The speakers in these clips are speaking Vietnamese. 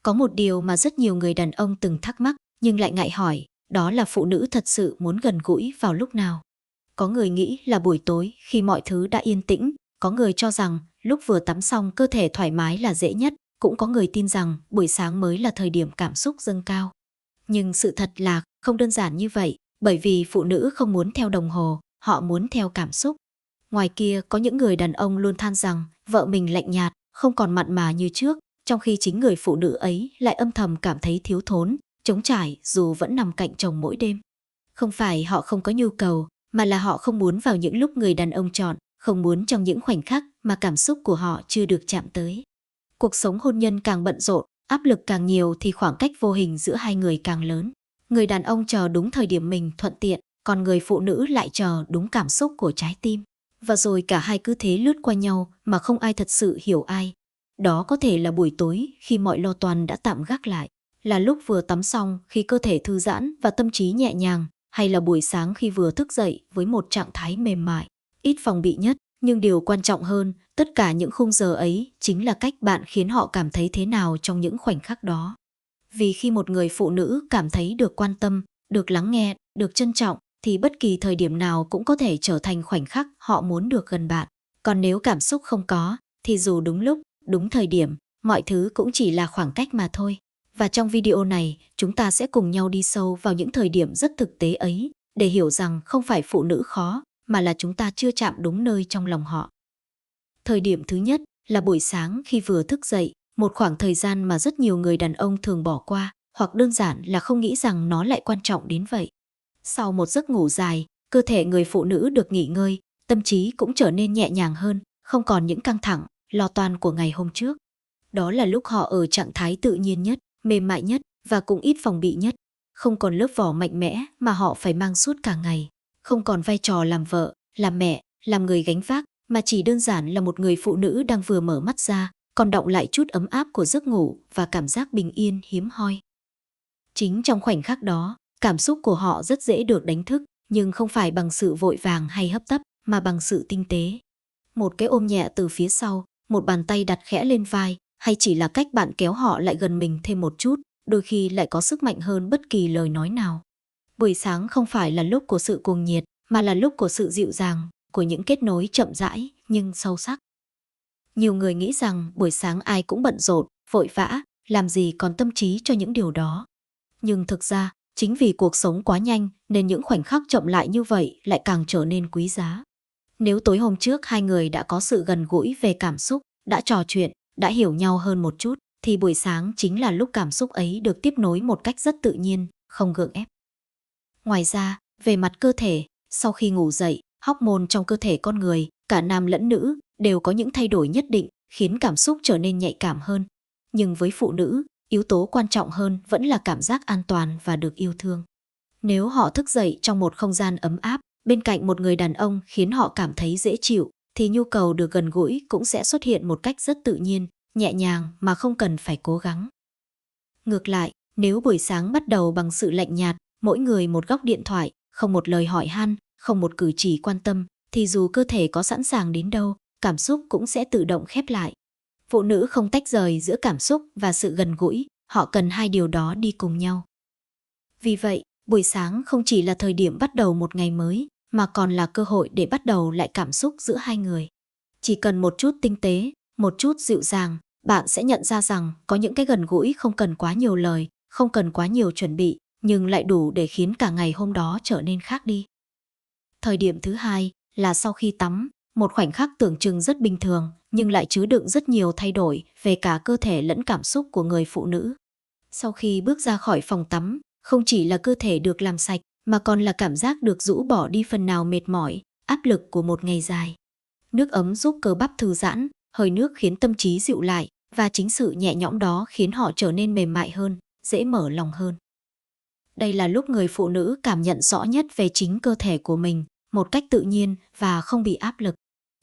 Có một điều mà rất nhiều người đàn ông từng thắc mắc nhưng lại ngại hỏi, đó là phụ nữ thật sự muốn gần gũi vào lúc nào. Có người nghĩ là buổi tối khi mọi thứ đã yên tĩnh, có người cho rằng lúc vừa tắm xong cơ thể thoải mái là dễ nhất, cũng có người tin rằng buổi sáng mới là thời điểm cảm xúc dâng cao. Nhưng sự thật là không đơn giản như vậy, bởi vì phụ nữ không muốn theo đồng hồ, họ muốn theo cảm xúc. Ngoài kia có những người đàn ông luôn than rằng vợ mình lạnh nhạt, không còn mặn mà như trước, trong khi chính người phụ nữ ấy lại âm thầm cảm thấy thiếu thốn, trống trải dù vẫn nằm cạnh chồng mỗi đêm. Không phải họ không có nhu cầu, mà là họ không muốn vào những lúc người đàn ông chọn, không muốn trong những khoảnh khắc mà cảm xúc của họ chưa được chạm tới. Cuộc sống hôn nhân càng bận rộn, áp lực càng nhiều thì khoảng cách vô hình giữa hai người càng lớn. Người đàn ông chờ đúng thời điểm mình thuận tiện, còn người phụ nữ lại chờ đúng cảm xúc của trái tim. Và rồi cả hai cứ thế lướt qua nhau mà không ai thật sự hiểu ai. Đó có thể là buổi tối khi mọi lo toan đã tạm gác lại, là lúc vừa tắm xong khi cơ thể thư giãn và tâm trí nhẹ nhàng, hay là buổi sáng khi vừa thức dậy với một trạng thái mềm mại, ít phòng bị nhất. Nhưng điều quan trọng hơn, tất cả những khung giờ ấy chính là cách bạn khiến họ cảm thấy thế nào trong những khoảnh khắc đó. Vì khi một người phụ nữ cảm thấy được quan tâm, được lắng nghe, được trân trọng, thì bất kỳ thời điểm nào cũng có thể trở thành khoảnh khắc họ muốn được gần bạn. Còn nếu cảm xúc không có, thì dù đúng lúc, đúng thời điểm, mọi thứ cũng chỉ là khoảng cách mà thôi. Và trong video này, chúng ta sẽ cùng nhau đi sâu vào những thời điểm rất thực tế ấy, để hiểu rằng không phải phụ nữ khó, mà là chúng ta chưa chạm đúng nơi trong lòng họ. Thời điểm thứ nhất là buổi sáng khi vừa thức dậy, một khoảng thời gian mà rất nhiều người đàn ông thường bỏ qua, hoặc đơn giản là không nghĩ rằng nó lại quan trọng đến vậy. Sau một giấc ngủ dài, cơ thể người phụ nữ được nghỉ ngơi, tâm trí cũng trở nên nhẹ nhàng hơn, không còn những căng thẳng, lo toan của ngày hôm trước. Đó là lúc họ ở trạng thái tự nhiên nhất, mềm mại nhất và cũng ít phòng bị nhất. Không còn lớp vỏ mạnh mẽ mà họ phải mang suốt cả ngày. Không còn vai trò làm vợ, làm mẹ, làm người gánh vác, mà chỉ đơn giản là một người phụ nữ đang vừa mở mắt ra, còn đọng lại chút ấm áp của giấc ngủ và cảm giác bình yên hiếm hoi. Chính trong khoảnh khắc đó, cảm xúc của họ rất dễ được đánh thức, nhưng không phải bằng sự vội vàng hay hấp tấp, mà bằng sự tinh tế. Một cái ôm nhẹ từ phía sau, một bàn tay đặt khẽ lên vai, hay chỉ là cách bạn kéo họ lại gần mình thêm một chút, đôi khi lại có sức mạnh hơn bất kỳ lời nói nào. Buổi sáng không phải là lúc của sự cuồng nhiệt, mà là lúc của sự dịu dàng, của những kết nối chậm rãi nhưng sâu sắc. Nhiều người nghĩ rằng buổi sáng ai cũng bận rộn, vội vã, làm gì còn tâm trí cho những điều đó. Nhưng thực ra, chính vì cuộc sống quá nhanh nên những khoảnh khắc chậm lại như vậy lại càng trở nên quý giá. Nếu tối hôm trước hai người đã có sự gần gũi về cảm xúc, đã trò chuyện, đã hiểu nhau hơn một chút, thì buổi sáng chính là lúc cảm xúc ấy được tiếp nối một cách rất tự nhiên, không gượng ép. Ngoài ra, về mặt cơ thể, sau khi ngủ dậy, hormone trong cơ thể con người, cả nam lẫn nữ, đều có những thay đổi nhất định, khiến cảm xúc trở nên nhạy cảm hơn. Nhưng với phụ nữ, yếu tố quan trọng hơn vẫn là cảm giác an toàn và được yêu thương. Nếu họ thức dậy trong một không gian ấm áp, bên cạnh một người đàn ông khiến họ cảm thấy dễ chịu, thì nhu cầu được gần gũi cũng sẽ xuất hiện một cách rất tự nhiên, nhẹ nhàng mà không cần phải cố gắng. Ngược lại, nếu buổi sáng bắt đầu bằng sự lạnh nhạt, mỗi người một góc điện thoại, không một lời hỏi han, không một cử chỉ quan tâm, thì dù cơ thể có sẵn sàng đến đâu, cảm xúc cũng sẽ tự động khép lại. Phụ nữ không tách rời giữa cảm xúc và sự gần gũi, họ cần hai điều đó đi cùng nhau. Vì vậy, buổi sáng không chỉ là thời điểm bắt đầu một ngày mới, mà còn là cơ hội để bắt đầu lại cảm xúc giữa hai người. Chỉ cần một chút tinh tế, một chút dịu dàng, bạn sẽ nhận ra rằng có những cái gần gũi không cần quá nhiều lời, không cần quá nhiều chuẩn bị, nhưng lại đủ để khiến cả ngày hôm đó trở nên khác đi. Thời điểm thứ hai là sau khi tắm, một khoảnh khắc tưởng chừng rất bình thường, nhưng lại chứa đựng rất nhiều thay đổi về cả cơ thể lẫn cảm xúc của người phụ nữ. Sau khi bước ra khỏi phòng tắm, không chỉ là cơ thể được làm sạch, mà còn là cảm giác được rũ bỏ đi phần nào mệt mỏi, áp lực của một ngày dài. Nước ấm giúp cơ bắp thư giãn, hơi nước khiến tâm trí dịu lại, và chính sự nhẹ nhõm đó khiến họ trở nên mềm mại hơn, dễ mở lòng hơn. Đây là lúc người phụ nữ cảm nhận rõ nhất về chính cơ thể của mình, một cách tự nhiên và không bị áp lực.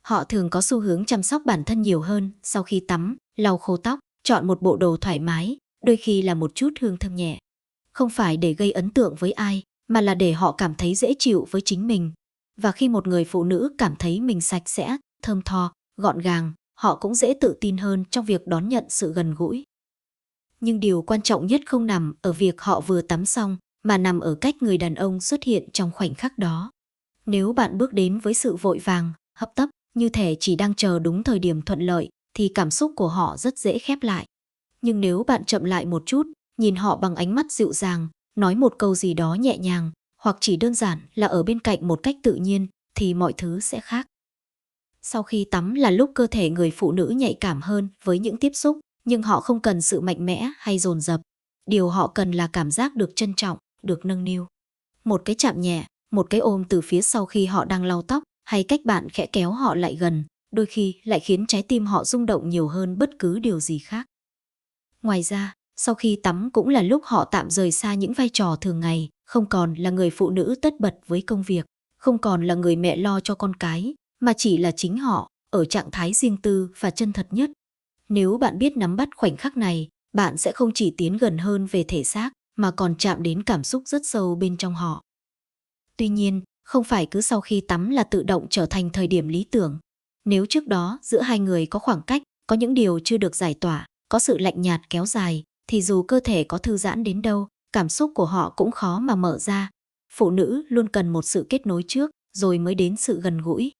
Họ thường có xu hướng chăm sóc bản thân nhiều hơn sau khi tắm, lau khô tóc, chọn một bộ đồ thoải mái, đôi khi là một chút hương thơm nhẹ. Không phải để gây ấn tượng với ai, mà là để họ cảm thấy dễ chịu với chính mình. Và khi một người phụ nữ cảm thấy mình sạch sẽ, thơm tho, gọn gàng, họ cũng dễ tự tin hơn trong việc đón nhận sự gần gũi. Nhưng điều quan trọng nhất không nằm ở việc họ vừa tắm xong, mà nằm ở cách người đàn ông xuất hiện trong khoảnh khắc đó. Nếu bạn bước đến với sự vội vàng, hấp tấp, như thể chỉ đang chờ đúng thời điểm thuận lợi, thì cảm xúc của họ rất dễ khép lại. Nhưng nếu bạn chậm lại một chút, nhìn họ bằng ánh mắt dịu dàng, nói một câu gì đó nhẹ nhàng, hoặc chỉ đơn giản là ở bên cạnh một cách tự nhiên, thì mọi thứ sẽ khác. Sau khi tắm là lúc cơ thể người phụ nữ nhạy cảm hơn với những tiếp xúc, nhưng họ không cần sự mạnh mẽ hay dồn dập. Điều họ cần là cảm giác được trân trọng, được nâng niu. Một cái chạm nhẹ, một cái ôm từ phía sau khi họ đang lau tóc, hay cách bạn khẽ kéo họ lại gần, đôi khi lại khiến trái tim họ rung động nhiều hơn bất cứ điều gì khác. Ngoài ra, sau khi tắm cũng là lúc họ tạm rời xa những vai trò thường ngày, không còn là người phụ nữ tất bật với công việc, không còn là người mẹ lo cho con cái, mà chỉ là chính họ, ở trạng thái riêng tư và chân thật nhất. Nếu bạn biết nắm bắt khoảnh khắc này, bạn sẽ không chỉ tiến gần hơn về thể xác, mà còn chạm đến cảm xúc rất sâu bên trong họ. Tuy nhiên, không phải cứ sau khi tắm là tự động trở thành thời điểm lý tưởng. Nếu trước đó giữa hai người có khoảng cách, có những điều chưa được giải tỏa, có sự lạnh nhạt kéo dài, thì dù cơ thể có thư giãn đến đâu, cảm xúc của họ cũng khó mà mở ra. Phụ nữ luôn cần một sự kết nối trước, rồi mới đến sự gần gũi.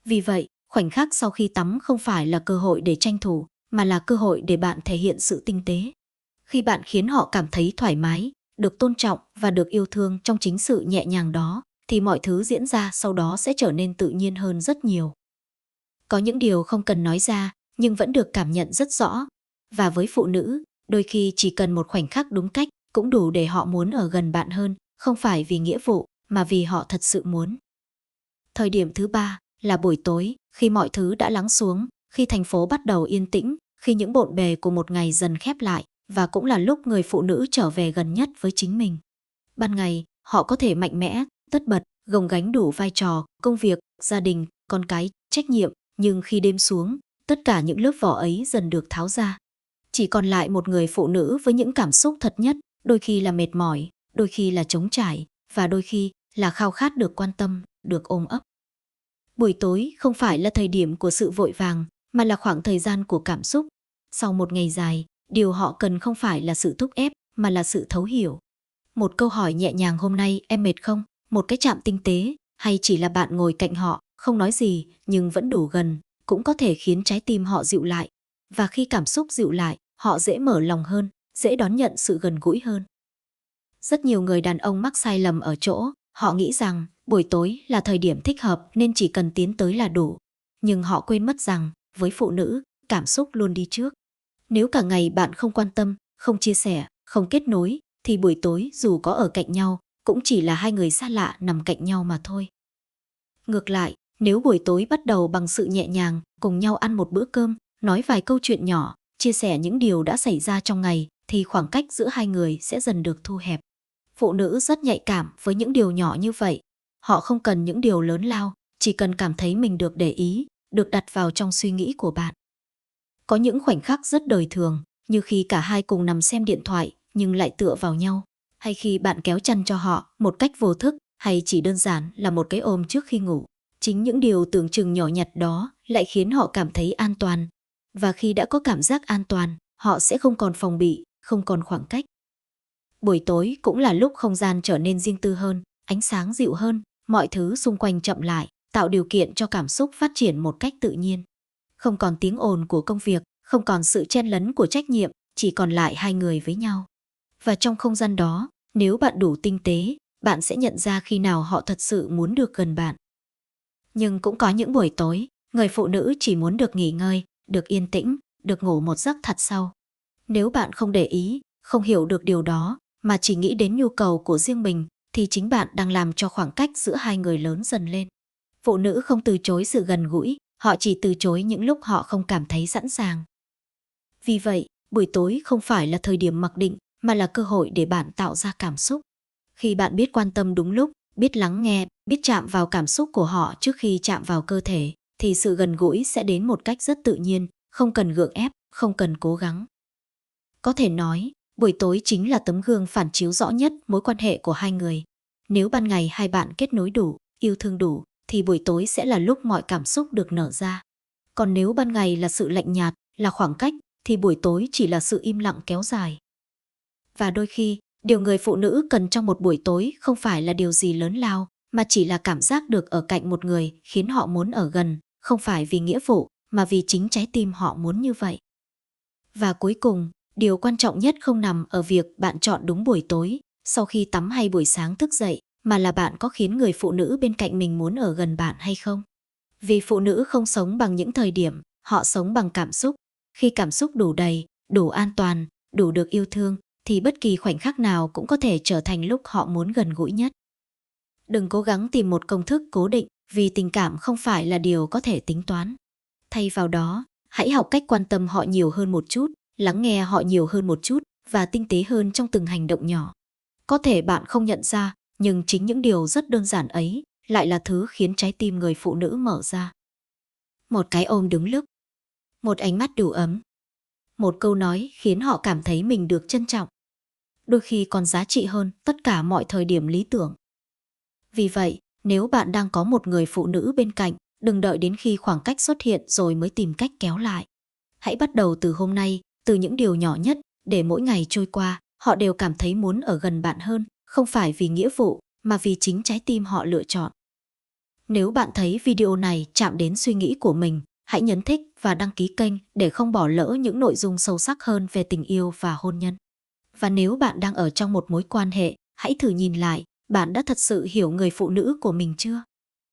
Vì vậy, khoảnh khắc sau khi tắm không phải là cơ hội để tranh thủ, mà là cơ hội để bạn thể hiện sự tinh tế. Khi bạn khiến họ cảm thấy thoải mái, được tôn trọng và được yêu thương trong chính sự nhẹ nhàng đó, thì mọi thứ diễn ra sau đó sẽ trở nên tự nhiên hơn rất nhiều. Có những điều không cần nói ra, nhưng vẫn được cảm nhận rất rõ. Và với phụ nữ, đôi khi chỉ cần một khoảnh khắc đúng cách cũng đủ để họ muốn ở gần bạn hơn, không phải vì nghĩa vụ, mà vì họ thật sự muốn. Thời điểm thứ ba là buổi tối, khi mọi thứ đã lắng xuống, khi thành phố bắt đầu yên tĩnh, khi những bộn bề của một ngày dần khép lại, và cũng là lúc người phụ nữ trở về gần nhất với chính mình. Ban ngày, họ có thể mạnh mẽ, tất bật, gồng gánh đủ vai trò, công việc, gia đình, con cái, trách nhiệm, nhưng khi đêm xuống, tất cả những lớp vỏ ấy dần được tháo ra. Chỉ còn lại một người phụ nữ với những cảm xúc thật nhất, đôi khi là mệt mỏi, đôi khi là trống trải, và đôi khi là khao khát được quan tâm, được ôm ấp. Buổi tối không phải là thời điểm của sự vội vàng, mà là khoảng thời gian của cảm xúc. Sau một ngày dài, điều họ cần không phải là sự thúc ép, mà là sự thấu hiểu. Một câu hỏi nhẹ nhàng hôm nay em mệt không? Một cái chạm tinh tế, hay chỉ là bạn ngồi cạnh họ, không nói gì, nhưng vẫn đủ gần, cũng có thể khiến trái tim họ dịu lại. Và khi cảm xúc dịu lại, họ dễ mở lòng hơn, dễ đón nhận sự gần gũi hơn. Rất nhiều người đàn ông mắc sai lầm ở chỗ, họ nghĩ rằng buổi tối là thời điểm thích hợp nên chỉ cần tiến tới là đủ. Nhưng họ quên mất rằng, với phụ nữ, cảm xúc luôn đi trước. Nếu cả ngày bạn không quan tâm, không chia sẻ, không kết nối, thì buổi tối dù có ở cạnh nhau, cũng chỉ là hai người xa lạ nằm cạnh nhau mà thôi. Ngược lại, nếu buổi tối bắt đầu bằng sự nhẹ nhàng, cùng nhau ăn một bữa cơm, nói vài câu chuyện nhỏ, chia sẻ những điều đã xảy ra trong ngày, thì khoảng cách giữa hai người sẽ dần được thu hẹp. Phụ nữ rất nhạy cảm với những điều nhỏ như vậy. Họ không cần những điều lớn lao, chỉ cần cảm thấy mình được để ý, được đặt vào trong suy nghĩ của bạn. Có những khoảnh khắc rất đời thường, như khi cả hai cùng nằm xem điện thoại nhưng lại tựa vào nhau, hay khi bạn kéo chăn cho họ một cách vô thức, hay chỉ đơn giản là một cái ôm trước khi ngủ. Chính những điều tưởng chừng nhỏ nhặt đó lại khiến họ cảm thấy an toàn. Và khi đã có cảm giác an toàn, họ sẽ không còn phòng bị, không còn khoảng cách. Buổi tối cũng là lúc không gian trở nên riêng tư hơn, ánh sáng dịu hơn, mọi thứ xung quanh chậm lại, tạo điều kiện cho cảm xúc phát triển một cách tự nhiên. Không còn tiếng ồn của công việc, không còn sự chen lấn của trách nhiệm, chỉ còn lại hai người với nhau. Và trong không gian đó, nếu bạn đủ tinh tế, bạn sẽ nhận ra khi nào họ thật sự muốn được gần bạn. Nhưng cũng có những buổi tối, người phụ nữ chỉ muốn được nghỉ ngơi, được yên tĩnh, được ngủ một giấc thật sâu. Nếu bạn không để ý, không hiểu được điều đó, mà chỉ nghĩ đến nhu cầu của riêng mình, thì chính bạn đang làm cho khoảng cách giữa hai người lớn dần lên. Phụ nữ không từ chối sự gần gũi, họ chỉ từ chối những lúc họ không cảm thấy sẵn sàng. Vì vậy, buổi tối không phải là thời điểm mặc định, mà là cơ hội để bạn tạo ra cảm xúc. Khi bạn biết quan tâm đúng lúc, biết lắng nghe, biết chạm vào cảm xúc của họ trước khi chạm vào cơ thể, thì sự gần gũi sẽ đến một cách rất tự nhiên, không cần gượng ép, không cần cố gắng. Có thể nói, buổi tối chính là tấm gương phản chiếu rõ nhất mối quan hệ của hai người. Nếu ban ngày hai bạn kết nối đủ, yêu thương đủ, thì buổi tối sẽ là lúc mọi cảm xúc được nở ra. Còn nếu ban ngày là sự lạnh nhạt, là khoảng cách, thì buổi tối chỉ là sự im lặng kéo dài. Và đôi khi, điều người phụ nữ cần trong một buổi tối không phải là điều gì lớn lao, mà chỉ là cảm giác được ở cạnh một người khiến họ muốn ở gần, không phải vì nghĩa vụ, mà vì chính trái tim họ muốn như vậy. Và cuối cùng, điều quan trọng nhất không nằm ở việc bạn chọn đúng buổi tối, sau khi tắm hay buổi sáng thức dậy, mà là bạn có khiến người phụ nữ bên cạnh mình muốn ở gần bạn hay không. Vì phụ nữ không sống bằng những thời điểm, họ sống bằng cảm xúc. Khi cảm xúc đủ đầy, đủ an toàn, đủ được yêu thương, thì bất kỳ khoảnh khắc nào cũng có thể trở thành lúc họ muốn gần gũi nhất. Đừng cố gắng tìm một công thức cố định, vì tình cảm không phải là điều có thể tính toán. Thay vào đó, hãy học cách quan tâm họ nhiều hơn một chút, lắng nghe họ nhiều hơn một chút và tinh tế hơn trong từng hành động nhỏ. Có thể bạn không nhận ra, nhưng chính những điều rất đơn giản ấy lại là thứ khiến trái tim người phụ nữ mở ra. Một cái ôm đúng lúc, một ánh mắt đủ ấm, một câu nói khiến họ cảm thấy mình được trân trọng. Đôi khi còn giá trị hơn tất cả mọi thời điểm lý tưởng. Vì vậy, nếu bạn đang có một người phụ nữ bên cạnh, đừng đợi đến khi khoảng cách xuất hiện rồi mới tìm cách kéo lại. Hãy bắt đầu từ hôm nay, từ những điều nhỏ nhất, để mỗi ngày trôi qua, họ đều cảm thấy muốn ở gần bạn hơn, không phải vì nghĩa vụ, mà vì chính trái tim họ lựa chọn. Nếu bạn thấy video này chạm đến suy nghĩ của mình, hãy nhấn thích và đăng ký kênh để không bỏ lỡ những nội dung sâu sắc hơn về tình yêu và hôn nhân. Và nếu bạn đang ở trong một mối quan hệ, hãy thử nhìn lại, bạn đã thật sự hiểu người phụ nữ của mình chưa?